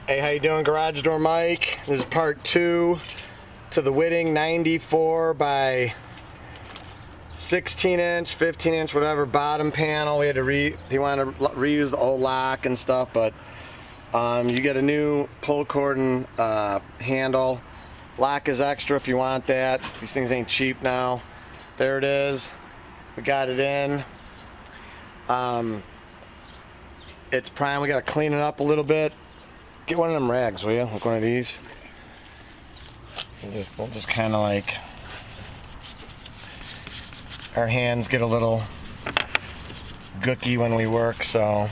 Hey, how you doing, Garage Door Mike? This is part 2 to the Whitting 94 by 16 inch, 15 inch, whatever bottom panel. We had to he wanted to reuse the old lock and stuff, but you get a new pull cord and handle. Lock is extra if you want that. These things ain't cheap now. There it is. We got it in. It's prime. We got to clean it up a little bit. Get one of them rags, will you? Like one of these. We'll just kind of like, our hands get a little gooky when we work, so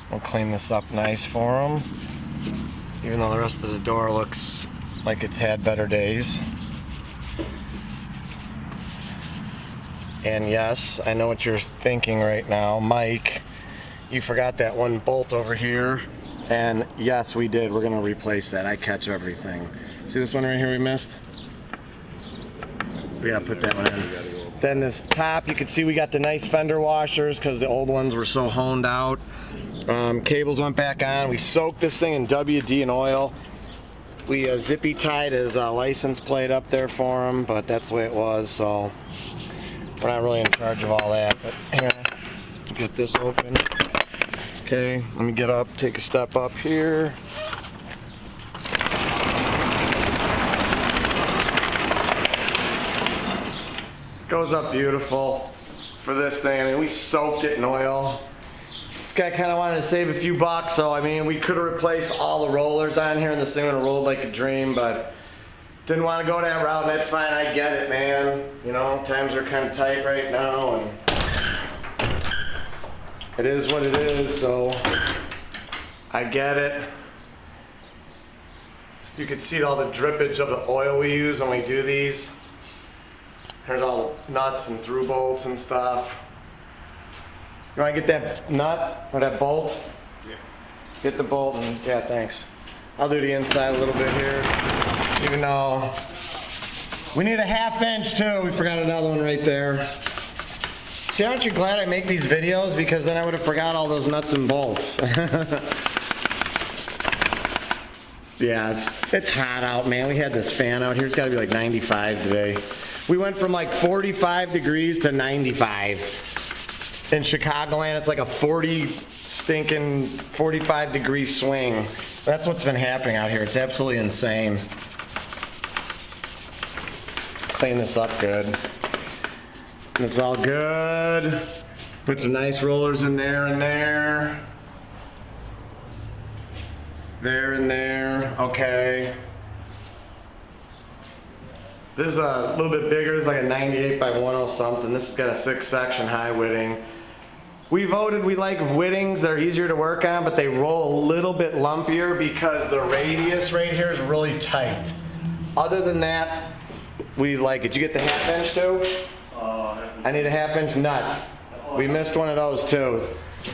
we'll clean this up nice for them. Even though the rest of the door looks like it's had better days. And yes, I know what you're thinking right now, Mike. You forgot that one bolt over here, and yes, we did. We're gonna replace that. I catch everything. See this one right here we missed? We gotta put that one in. Then this top, you can see we got the nice fender washers because the old ones were so honed out. Cables went back on. We soaked this thing in WD and oil. We zippy tied his license plate up there for him, but that's the way it was, so we're not really in charge of all that. But here, get this open. Okay, let me get up, take a step up here. Goes up beautiful for this thing. I mean, we soaked it in oil. This guy kind of wanted to save a few bucks, so I mean, we could have replaced all the rollers on here and this thing would have rolled like a dream, but didn't want to go that route, and that's fine. I get it, man. You know, times are kind of tight right now, and it is what it is, so I get it. You can see all the drippage of the oil we use when we do these. There's all the nuts and through bolts and stuff. You want to get that nut or that bolt? Yeah. Get the bolt and, yeah, thanks. I'll do the inside a little bit here, even though we need a 1/2 inch too. We forgot another one right there. See, aren't you glad I make these videos? Because then I would have forgot all those nuts and bolts. Yeah, it's hot out, man. We had this fan out here. It's got to be like 95 today. We went from like 45 degrees to 95. In Chicagoland, it's like a 45 degree swing. That's what's been happening out here. It's absolutely insane. Clean this up good. It's all good. Put some nice rollers in there and there. There and there. Okay. This is a little bit bigger. It's like a 98 by 10 something. This has got a 6-section high Whitting. We voted we like Whittings. They're easier to work on, but they roll a little bit lumpier because the radius right here is really tight. Other than that, we like it. You get the 1/2 inch too? I need a 1/2 inch nut. We missed one of those too.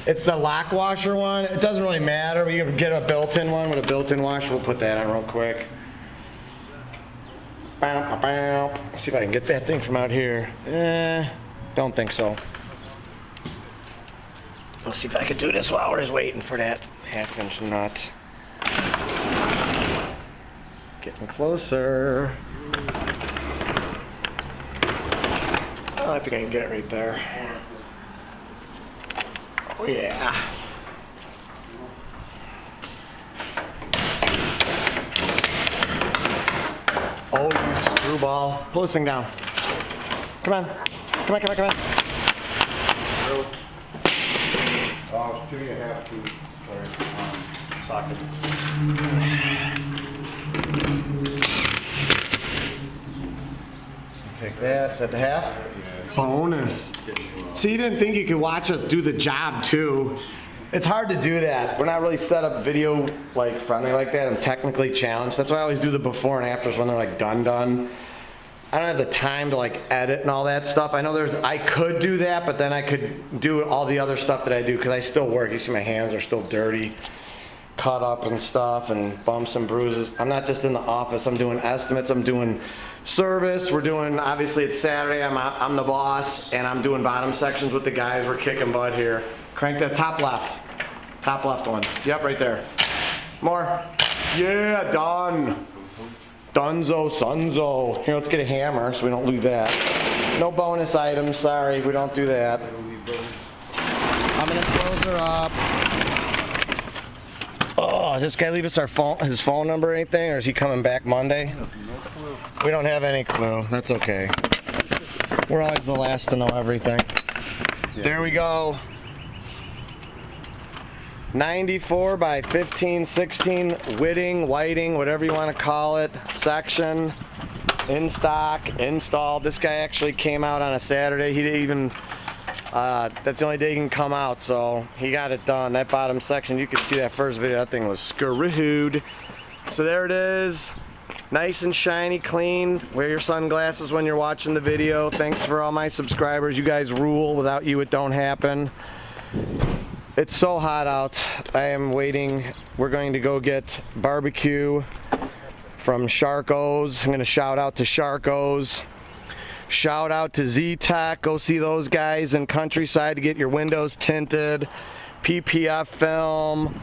It's the lock washer one. It doesn't really matter. We can get a built-in one with a built-in washer. We'll put that on real quick. See if I can get that thing from out here. Don't think so. Let's see if I can do this while we're just waiting for that 1/2 inch nut. Getting closer. Oh, I think I can get it right there. Oh yeah. Oh, you screwball. Pull this thing down. Come on. Come on, come on, come on. Give me a 1/2 to socket. Take that. Is that the 1/2? Yeah. Bonus. See, you didn't think you could watch us do the job too. It's hard to do that. We're not really set up video like friendly like that. I'm technically challenged. That's why I always do the before and afters when they're like done. I don't have the time to like edit and all that stuff. I know I could do that, but then I could do all the other stuff that I do because I still work. You see my hands are still dirty, cut up and stuff, and bumps and bruises. I'm not just in the office. I'm doing estimates. I'm doing service. We're doing, obviously it's Saturday. I'm the boss, and I'm doing bottom sections with the guys. We're kicking butt here. Crank that top left. Top left one. Yep, right there. More. Yeah, done. Dunzo, sunzo. Here, let's get a hammer so we don't lose that. No bonus items, sorry, we don't do that. I'm gonna close her up. Oh, does this guy leave us his phone number or anything, or is he coming back Monday? We don't have any clue. That's okay. We're always the last to know everything. Yeah. There we go. 94 by 15, 16, whiting, whatever you want to call it, section, in stock, installed. This guy actually came out on a Saturday. He didn't even, that's the only day he can come out, so he got it done. That bottom section, you can see that first video, that thing was screwed. So there it is, nice and shiny, clean. Wear your sunglasses when you're watching the video. Thanks for all my subscribers. You guys rule. Without you, it don't happen. It's so hot out. I am waiting. We're going to go get barbecue from Sharko's. I'm going to shout out to Sharko's. Shout out to Z-Tech. Go see those guys in Countryside to get your windows tinted. PPF film.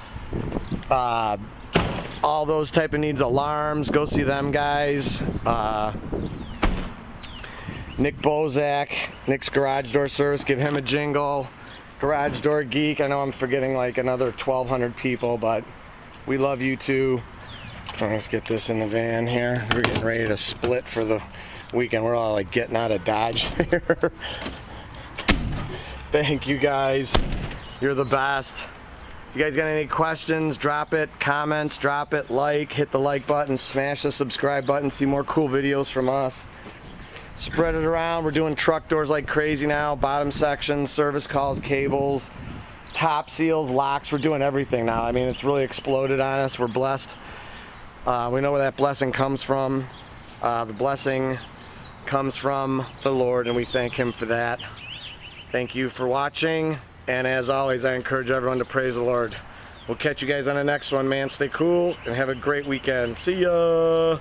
All those type of needs, alarms. Go see them guys. Nick Bozak. Nick's Garage Door Service. Give him a jingle. Garage Door Geek. I know I'm forgetting like another 1,200 people, but we love you too. Let's get this in the van here. We're getting ready to split for the weekend. We're all like getting out of Dodge here. Thank you guys. You're the best. If you guys got any questions, drop it. Comments, drop it. Like, hit the like button, smash the subscribe button. See more cool videos from us. Spread it around. We're doing truck doors like crazy now. Bottom sections, service calls, cables, top seals, locks. We're doing everything now. I mean, it's really exploded on us. We're blessed. We know where that blessing comes from. The blessing comes from the Lord, and we thank Him for that. Thank you for watching, and as always, I encourage everyone to praise the Lord. We'll catch you guys on the next one, man. Stay cool, and have a great weekend. See ya!